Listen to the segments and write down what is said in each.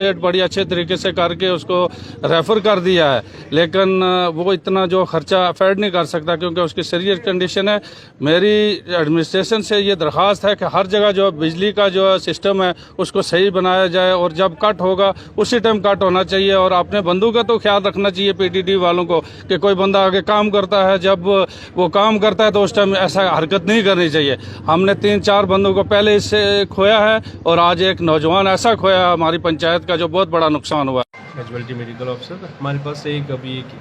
बड़ी अच्छे तरीके से करके उसको रेफ़र कर दिया है, लेकिन वो इतना जो खर्चा अफोर्ड नहीं कर सकता क्योंकि उसकी सीरियस कंडीशन है। मेरी एडमिनिस्ट्रेशन से ये दरख्वास्त है कि हर जगह जो बिजली का जो सिस्टम है उसको सही बनाया जाए और जब कट होगा उसी टाइम कट होना चाहिए। और अपने बंदों का तो ख्याल रखना चाहिए पीटीडी वालों को कि कोई बंदा आगे काम करता है, जब वो काम करता है तो उस टाइम ऐसा हरकत नहीं करनी चाहिए। हमने 3-4 बंदों को पहले इससे खोया है और आज एक नौजवान ऐसा खोया है हमारी पंचायत का जो बहुत बड़ा नुकसान हुआ। कैजुअलिटी मेडिकल ऑफिसर, हमारे पास एक अभी एक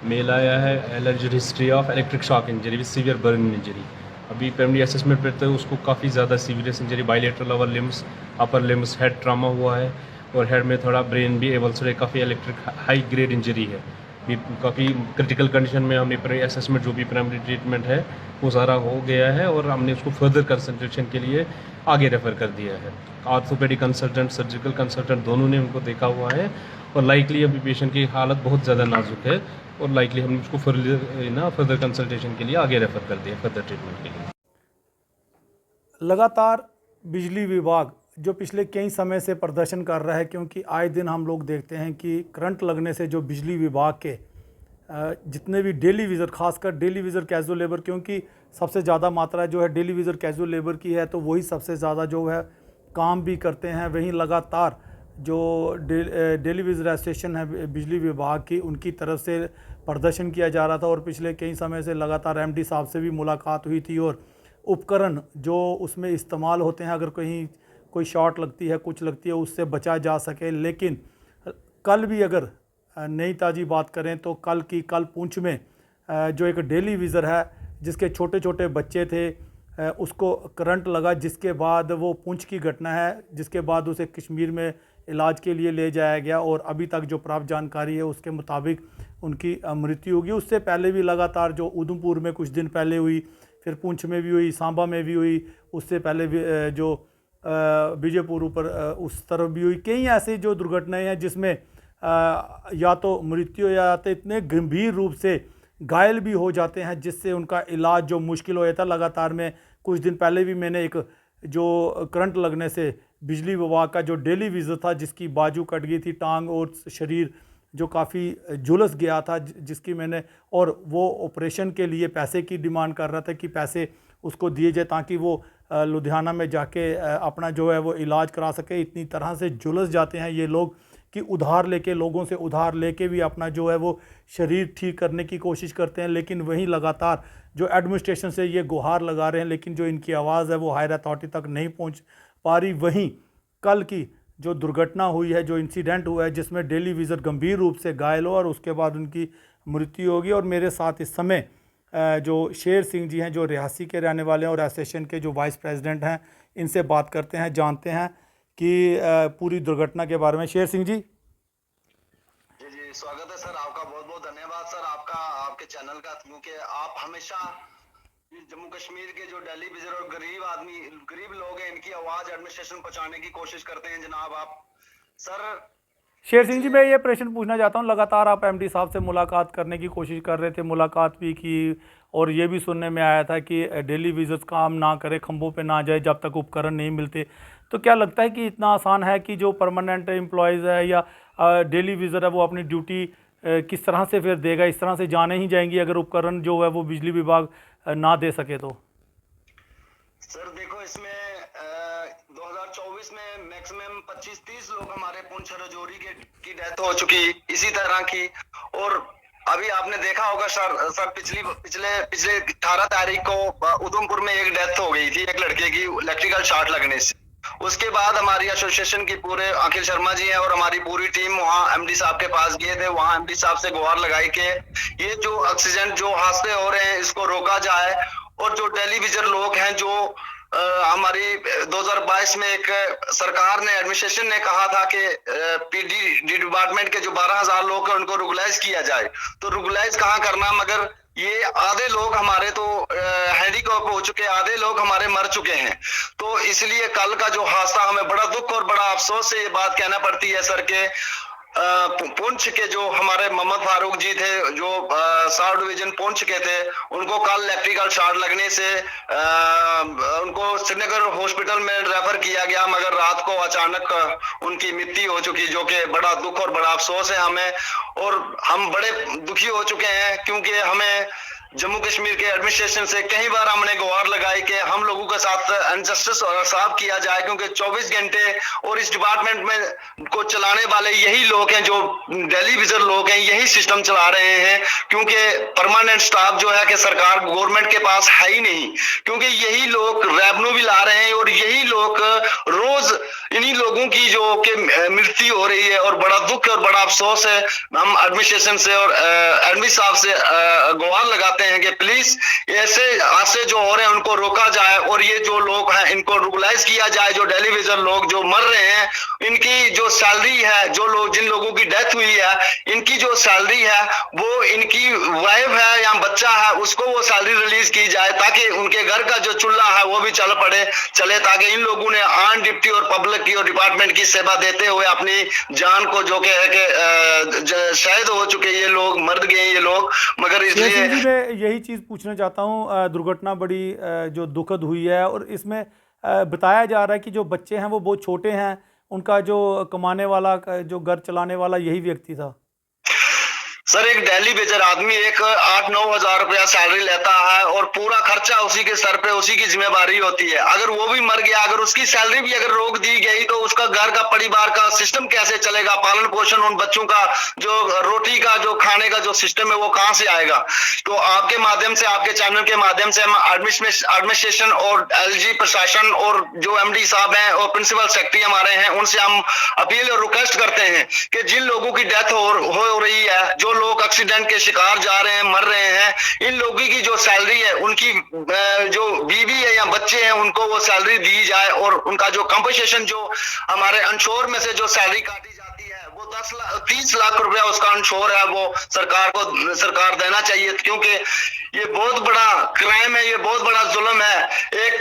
मेल आया है allergy history of electric shock injury with severe burn injury. अभी प्राइमरी असेसमेंट पे तो उसको काफ़ी ज़्यादा सीवियस injury, bilateral lower limbs, upper limbs, head trauma हुआ है और हेड में थोड़ा ब्रेन भी एवल्सर, काफ़ी इलेक्ट्रिक हाई ग्रेड इंजरी है। भी काफ़ी क्रिटिकल कंडीशन में हमें प्राइमरी असेसमेंट जो भी प्राइमरी ट्रीटमेंट है वो सारा हो गया है और हमने उसको फर्दर कंसल्टेशन के लिए आगे रेफ़र कर दिया है। ऑर्थोपेडिक कंसल्टेंट, सर्जिकल कंसल्टेंट दोनों ने उनको देखा हुआ है और लाइकली अभी पेशेंट की हालत बहुत ज़्यादा नाजुक है और लाइकली हमने उसको फर्दर कंसल्टेशन के लिए आगे रेफ़र कर दिया फर्दर ट्रीटमेंट के लिए। लगातार बिजली विभाग जो पिछले कई समय से प्रदर्शन कर रहा है, क्योंकि आए दिन हम लोग देखते हैं कि करंट लगने से जो बिजली विभाग के जितने भी डेली विज़र, खासकर डेली विज़र कैजुअल लेबर, क्योंकि सबसे ज़्यादा मात्रा जो है डेली विज़र कैजुअल लेबर की है, तो वही सबसे ज़्यादा जो है काम भी करते हैं। वहीं लगातार जो डेली विज़र एसोसिएशन है बिजली विभाग की, उनकी तरफ से प्रदर्शन किया जा रहा था और पिछले कई समय से लगातार एमडी साहब से भी मुलाकात हुई थी और उपकरण जो उसमें इस्तेमाल होते हैं, अगर कहीं कोई शॉर्ट लगती है, कुछ लगती है, उससे बचा जा सके। लेकिन कल भी अगर नई ताज़ी बात करें तो कल पुंछ में जो एक डेली विज़र है जिसके छोटे छोटे बच्चे थे, उसको करंट लगा, जिसके बाद वो पुंछ की घटना है, जिसके बाद उसे कश्मीर में इलाज के लिए ले जाया गया और अभी तक जो प्राप्त जानकारी है उसके मुताबिक उनकी मृत्यु होगी। उससे पहले भी लगातार जो उधमपुर में कुछ दिन पहले हुई, फिर पुंछ में भी हुई, सांबा में भी हुई, उससे पहले भी जो बीजेपुर ऊपर उस तरफ भी हुई। कई ऐसी जो दुर्घटनाएं हैं जिसमें या तो मृत्यु या तो इतने गंभीर रूप से घायल भी हो जाते हैं जिससे उनका इलाज जो मुश्किल हो जाता है। लगातार में कुछ दिन पहले भी मैंने एक जो करंट लगने से बिजली विभाग का जो डेली विज़र था, जिसकी बाजू कट गई थी, टांग और शरीर जो काफ़ी झुलस गया था, जिसकी मैंने, और वो ऑपरेशन के लिए पैसे की डिमांड कर रहा था कि पैसे उसको दिए जाए ताकि वो लुधियाना में जाके अपना जो है वो इलाज करा सके। इतनी तरह से झुलस जाते हैं ये लोग कि उधार लेके, लोगों से उधार लेके भी अपना जो है वो शरीर ठीक करने की कोशिश करते हैं। लेकिन वहीं लगातार जो एडमिनिस्ट्रेशन से ये गुहार लगा रहे हैं, लेकिन जो इनकी आवाज़ है वो हायर अथॉरिटी तक नहीं पहुंच पा रही। वहीं कल की जो दुर्घटना हुई है, जो इंसिडेंट हुआ है जिसमें डेली विज़र गंभीर रूप से घायल हो और उसके बाद उनकी मृत्यु होगी। और मेरे साथ इस समय जो शेर सिंह जी हैं, जो रियासी के रहने वाले हैं और एसोसिएशन के जो वाइस प्रेसिडेंट हैं, इनसे बात करते हैं, जानते हैं कि पूरी दुर्घटना के बारे में। शेर सिंह जी। जी स्वागत है सर, आपका बहुत बहुत धन्यवाद सर, आपका, आपके चैनल का, क्योंकि आप हमेशा जम्मू कश्मीर के जो डेली विज़र और गरीब आदमी, गरीब लोग हैं, इनकी आवाज एडमिनिस्ट्रेशन पहुंचाने की कोशिश करते हैं जनाब आप। सर शेर सिंह जी, मैं ये प्रश्न पूछना चाहता हूँ, लगातार आप एमडी साहब से मुलाकात करने की कोशिश कर रहे थे, मुलाकात भी की और ये भी सुनने में आया था कि डेली विज़र्स काम ना करे, खंभों पे ना जाए जब तक उपकरण नहीं मिलते। तो क्या लगता है कि इतना आसान है कि जो परमानेंट एम्प्लॉयज़ है या डेली विज़र है वो अपनी ड्यूटी किस तरह से फिर देगा? इस तरह से जाने ही जाएंगी अगर उपकरण जो है वो बिजली विभाग ना दे सके तो? सर देखो, इसमें 2024 में मैक्सिमम 25-30 लोग हमारे पुंछ रजौरी की डेथ हो चुकी इसी तरह की। और अभी आपने देखा होगा सर पिछले 18 तारीख को उधमपुर में एक डेथ हो गई थी एक लड़के की इलेक्ट्रिकल शॉर्ट लगने से। उसके बाद हमारी एसोसिएशन की पूरे अखिल शर्मा जी हैं और हमारी पूरी टीम वहाँ एमडी साहब के पास गए थे। वहाँ एमडी साहब से गुहार लगाई कि ये जो एक्सीडेंट, जो हादसे हो रहे हैं, इसको रोका जाए। और जो डेली विज़र लोग हैं, जो हमारी 2022 में एक सरकार ने, एडमिनिस्ट्रेशन ने कहा था कि पीडी डिपार्टमेंट के जो 12,000 लोग हैं उनको रेगुलाइज किया जाए, तो रेगुलाइज कहाँ करना, मगर ये आधे लोग हमारे तो हैंडीकैप हो चुके, आधे लोग हमारे मर चुके हैं। तो इसलिए कल का जो हादसा, हमें बड़ा दुख और बड़ा अफसोस से ये बात कहना पड़ती है सर के पुंछ के जो हमारे मोहम्मद फारूक जी थे, जो साउथ डिवीजन पुंछ के थे, उनको कल इलेक्ट्रिकल शॉर्ट लगने से उनको श्रीनगर हॉस्पिटल में रेफर किया गया, मगर रात को अचानक उनकी मृत्यु हो चुकी, जो कि बड़ा दुख और बड़ा अफसोस है हमें। और हम बड़े दुखी हो चुके हैं, क्योंकि हमें जम्मू कश्मीर के एडमिनिस्ट्रेशन से कई बार हमने गुहार लगाई कि हम लोगों के साथ अनजस्टिस और इंसाफ किया जाए, क्योंकि 24 घंटे और इस डिपार्टमेंट में को चलाने वाले यही लोग हैं, जो दिल्ली विजन लोग हैं, यही सिस्टम चला रहे हैं। क्योंकि परमानेंट स्टाफ जो है कि सरकार गवर्नमेंट के पास है ही नहीं, क्योंकि यही लोग रेवेन्यू भी ला रहे हैं और यही लोग रोज इन्हीं लोगों की जो कि मृत्यु हो रही है। और बड़ा दुख और बड़ा अफसोस है। हम एडमिनिस्ट्रेशन से और एडमिन साहब से गुहार लगाते हैं कि प्लीज ऐसे हादसे जो हो रहे हैं उनको रोका जाए, और ये जो लोग हैं इनको रेगुलाइज किया जाए। जो टेलीविजन लोग जो मर रहे हैं, इनकी जो सैलरी है, जो लोग जिन लोगों की डेथ हुई है, इनकी जो सैलरी है वो इनकी वाइफ है या बच्चा है, उसको वो सैलरी रिलीज की जाए, ताकि उनके घर का जो चूल्हा है वो भी चले, ताकि इन लोगों ने ऑन ड्यूटी और पब्लिक की और डिपार्टमेंट की सेवा देते हुए अपनी जान को, जो कि है कि शहीद हो चुके ये लोग, मर गए ये लोग, मगर इसलिए मैं यही चीज़ पूछना चाहता हूँ। दुर्घटना बड़ी जो दुखद हुई है, और इसमें बताया जा रहा है कि जो बच्चे हैं वो बहुत छोटे हैं, उनका जो कमाने वाला, जो घर चलाने वाला यही व्यक्ति था। सर, एक दिल्ली बेजर आदमी एक 8-9 हजार रुपया सैलरी लेता है और पूरा खर्चा उसी के सर पे, उसी की जिम्मेदारी होती है। अगर वो भी मर गया, अगर उसकी सैलरी भी अगर रोक दी गई, तो उसका घर का, परिवार का सिस्टम कैसे चलेगा? पालन पोषण, उन बच्चों का जो रोटी का, जो खाने का जो सिस्टम है वो कहाँ से आएगा? तो आपके माध्यम से, आपके चैनल के माध्यम से हम एडमिनिस्ट्रेशन और LG प्रशासन और जो MD साहब हैं और प्रिंसिपल सेक्रेटरी हमारे हैं, उनसे हम अपील और रिक्वेस्ट करते हैं कि जिन लोगों की डेथ हो रही है, जो लोग एक्सीडेंट के शिकार जा रहे हैं, मर रहे हैं, इन लोगों की जो सैलरी है, उनकी जो बीवी है या बच्चे हैं, उनको वो सैलरी दी जाए, और उनका जो कंपनसेशन, जो हमारे अंशोर में से जो सैलरी काटी जाती है, वो 30 लाख रुपया उसका अंशोर है, वो सरकार देना चाहिए। क्योंकि ये बहुत बड़ा क्राइम है, ये बहुत बड़ा जुल्म है। एक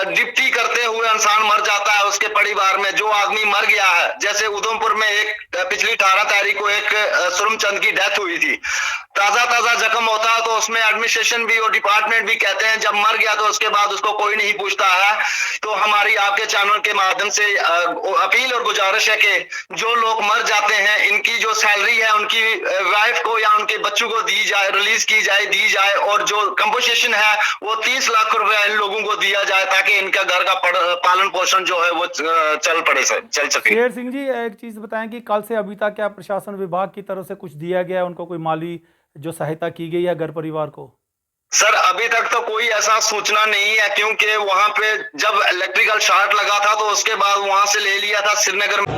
ड्यूटी करते हुए इंसान मर जाता है, उसके परिवार में जो आदमी मर गया है, जैसे उधमपुर में एक पिछली 18 तारीख को एक सुरमचंद की डेथ हुई थी। ताजा जख्म होता है तो उसमें एडमिनिस्ट्रेशन भी और डिपार्टमेंट भी कहते हैं जब मर गया तो उसके बाद उसको कोई नहीं पूछता है। तो हमारी आपके चैनल के माध्यम से अपील और गुजारिश है कि जो लोग मर जाते हैं, इनकी जो सैलरी है उनकी वाइफ को या उनके बच्चों को दी जाए, रिलीज की जाए, दी जाए, और जो कंपनसेशन है वो 30 लाख रुपया इन लोगों को दिया जाए, ताकि इनका घर का पालन पोषण जो है वो चल सके। शेर सिंह जी, एक चीज बताएं कि कल से अभी तक क्या प्रशासन विभाग की तरफ से कुछ दिया गया है, उनको कोई माली जो सहायता की गई है घर परिवार को? सर, अभी तक तो कोई ऐसा सूचना नहीं है, क्योंकि वहां पे जब इलेक्ट्रिकल शॉर्ट लगा था तो उसके बाद वहां से ले लिया था श्रीनगर में।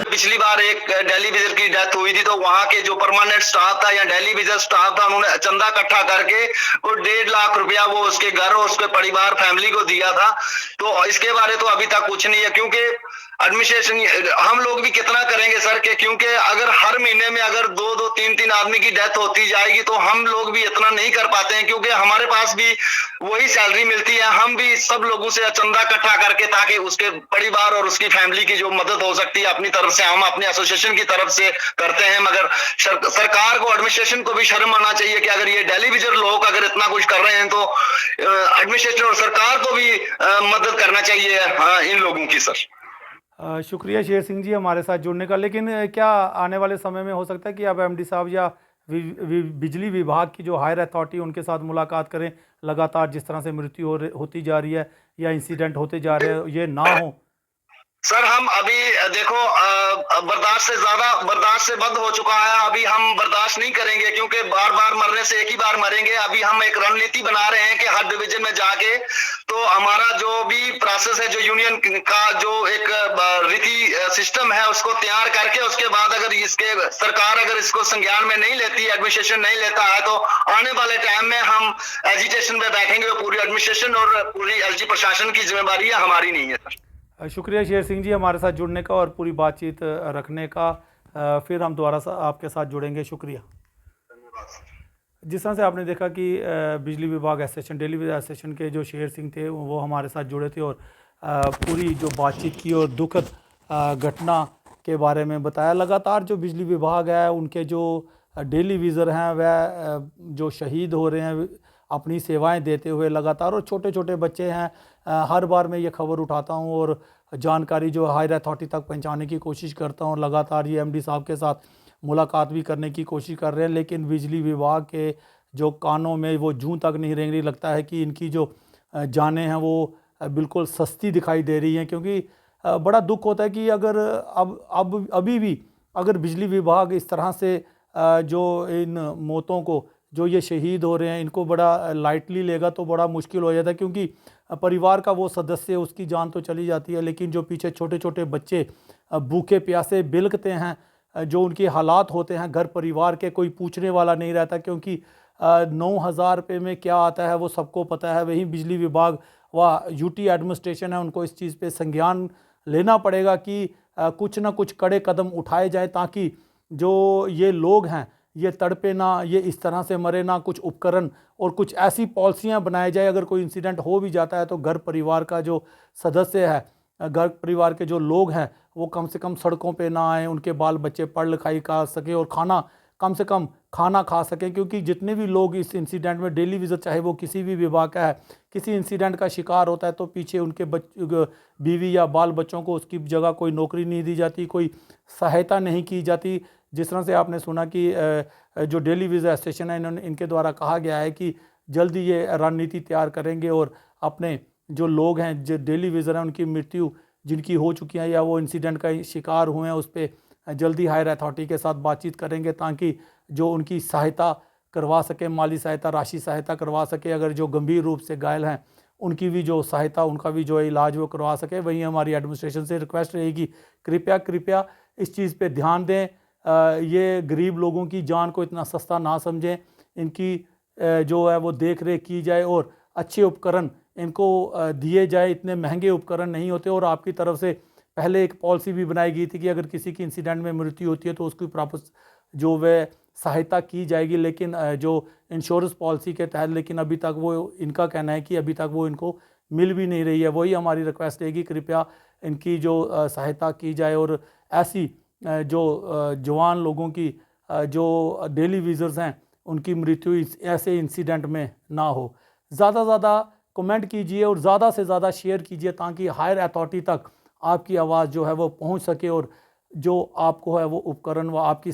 पिछली बार एक दिल्ली विजन की डेथ हुई थी, तो वहां के जो परमानेंट स्टाफ था या दिल्ली विजन स्टाफ था, उन्होंने चंदा इकट्ठा करके वो 1.5 लाख रुपया वो उसके घर और उसके परिवार फैमिली को दिया था। तो इसके बारे तो अभी तक कुछ नहीं है, क्योंकि एडमिनिस्ट्रेशन हम लोग भी कितना करेंगे सर के, क्योंकि अगर हर महीने में अगर 2-2 3-3 आदमी की डेथ होती जाएगी तो हम लोग भी इतना नहीं कर पाते हैं, क्योंकि हमारे पास भी वही सैलरी मिलती है। हम भी सब लोगों से चंदा इकट्ठा करके ताकि उसके परिवार और उसकी फैमिली की जो मदद हो सकती है अपनी तरफ से हम अपने एसोसिएशन की तरफ से करते हैं। मगर सरकार को, एडमिनिस्ट्रेशन को भी शर्म आना चाहिए कि अगर ये डेली विजिट लोग अगर इतना कुछ कर रहे हैं तो एडमिनिस्ट्रेशन और सरकार को भी मदद करना चाहिए इन लोगों की सर। शुक्रिया शेर सिंह जी हमारे साथ जुड़ने का। लेकिन क्या आने वाले समय में हो सकता है कि आप एमडी साहब या बिजली विभाग की जो हायर अथॉरिटी उनके साथ मुलाकात करें, लगातार जिस तरह से मृत्यु होती जा रही है या इंसिडेंट होते जा रहे हैं ये ना हो? सर हम अभी देखो बर्दाश्त से बंद हो चुका है। अभी हम बर्दाश्त नहीं करेंगे, क्योंकि बार बार मरने से एक ही बार मरेंगे। अभी हम एक रणनीति बना रहे हैं कि हर डिवीजन में जाके तो हमारा जो भी प्रोसेस है, जो यूनियन का जो एक रीति सिस्टम है उसको तैयार करके उसके बाद अगर इसके सरकार अगर इसको संज्ञान में नहीं लेती, एडमिनिस्ट्रेशन नहीं लेता है, तो आने वाले टाइम में हम एजिटेशन पे बैठेंगे। पूरी एडमिनिस्ट्रेशन और पूरी एलजी प्रशासन की जिम्मेदारी हमारी नहीं है सर। शुक्रिया शेर सिंह जी हमारे साथ जुड़ने का और पूरी बातचीत रखने का। फिर हम दोबारा आपके साथ जुड़ेंगे। शुक्रिया। जिस तरह से आपने देखा कि बिजली विभाग एसोसिएशन, डेली विजिट एसोसिएशन के जो शेर सिंह थे वो हमारे साथ जुड़े थे और पूरी जो बातचीत की और दुखद घटना के बारे में बताया। लगातार जो बिजली विभाग है उनके जो डेली विज़र हैं वह जो शहीद हो रहे हैं अपनी सेवाएं देते हुए लगातार, और छोटे छोटे बच्चे हैं। हर बार मैं ये खबर उठाता हूँ और जानकारी जो हायर अथॉरिटी तक पहुँचाने की कोशिश करता हूँ और लगातार ये एमडी साहब के साथ मुलाकात भी करने की कोशिश कर रहे हैं, लेकिन बिजली विभाग के जो कानों में वो जूं तक नहीं रेंग रही। लगता है कि इनकी जो जानें हैं वो बिल्कुल सस्ती दिखाई दे रही हैं, क्योंकि बड़ा दुख होता है कि अगर अब अभी भी अगर बिजली विभाग इस तरह से जो इन मौतों को, जो ये शहीद हो रहे हैं, इनको बड़ा लाइटली लेगा तो बड़ा मुश्किल हो जाता है, क्योंकि परिवार का वो सदस्य उसकी जान तो चली जाती है, लेकिन जो पीछे छोटे छोटे बच्चे भूखे प्यासे बिलखते हैं, जो उनके हालात होते हैं घर परिवार के, कोई पूछने वाला नहीं रहता, क्योंकि 9,000 रुपये में क्या आता है वो सबको पता है। वहीं बिजली विभाग व यूटी एडमिनिस्ट्रेशन है, उनको इस चीज़ पे संज्ञान लेना पड़ेगा कि कुछ ना कुछ कड़े कदम उठाए जाए, ताकि जो ये लोग हैं ये तड़पे ना, ये इस तरह से मरे ना। कुछ उपकरण और कुछ ऐसी पॉलिसियाँ बनाई जाए, अगर कोई इंसिडेंट हो भी जाता है तो घर परिवार का जो सदस्य है, घर परिवार के जो लोग हैं वो कम से कम सड़कों पे ना आए, उनके बाल बच्चे पढ़ लिखाई कर सके और कम से कम खाना खा सकें। क्योंकि जितने भी लोग इस इंसिडेंट में डेली विजिट, चाहे वो किसी भी विभाग का है, किसी इंसिडेंट का शिकार होता है तो पीछे उनके बीवी या बाल बच्चों को उसकी जगह कोई नौकरी नहीं दी जाती, कोई सहायता नहीं की जाती। जिस तरह से आपने सुना कि जो डेली विजिट एसोसिएशन है, इनके द्वारा कहा गया है कि जल्दी ये रणनीति तैयार करेंगे और अपने जो लोग हैं, जो डेली विजिट हैं, उनकी मृत्यु जिनकी हो चुकी है या वो इंसिडेंट का शिकार हुए हैं, उस पर जल्दी हायर अथॉरिटी के साथ बातचीत करेंगे, ताकि जो उनकी सहायता करवा सके, माली सहायता, राशि सहायता करवा सके। अगर जो गंभीर रूप से घायल हैं उनकी भी जो सहायता, उनका भी जो इलाज वो करवा सके। वहीं हमारी एडमिनिस्ट्रेशन से रिक्वेस्ट रहेगी, कृपया इस चीज़ पे ध्यान दें। ये गरीब लोगों की जान को इतना सस्ता ना समझें, इनकी जो है वो देख रेख की जाए और अच्छे उपकरण इनको दिए जाए। इतने महंगे उपकरण नहीं होते। और आपकी तरफ से पहले एक पॉलिसी भी बनाई गई थी कि अगर किसी की इंसिडेंट में मृत्यु होती है तो उसकी प्रॉपर जो वह सहायता की जाएगी, लेकिन जो इंश्योरेंस पॉलिसी के तहत, लेकिन अभी तक वो, इनका कहना है कि अभी तक वो इनको मिल भी नहीं रही है। वही हमारी रिक्वेस्ट रहेगी, कृपया इनकी जो सहायता की जाए और ऐसी जो जवान लोगों की जो डेली विजिटर्स हैं उनकी मृत्यु ऐसे इंसिडेंट में ना हो। ज़्यादा से ज़्यादा कमेंट कीजिए और ज़्यादा से ज़्यादा शेयर कीजिए, ताकि हायर अथॉरिटी तक आपकी आवाज़ जो है वो पहुंच सके और जो आपको है वो उपकरण व आपकी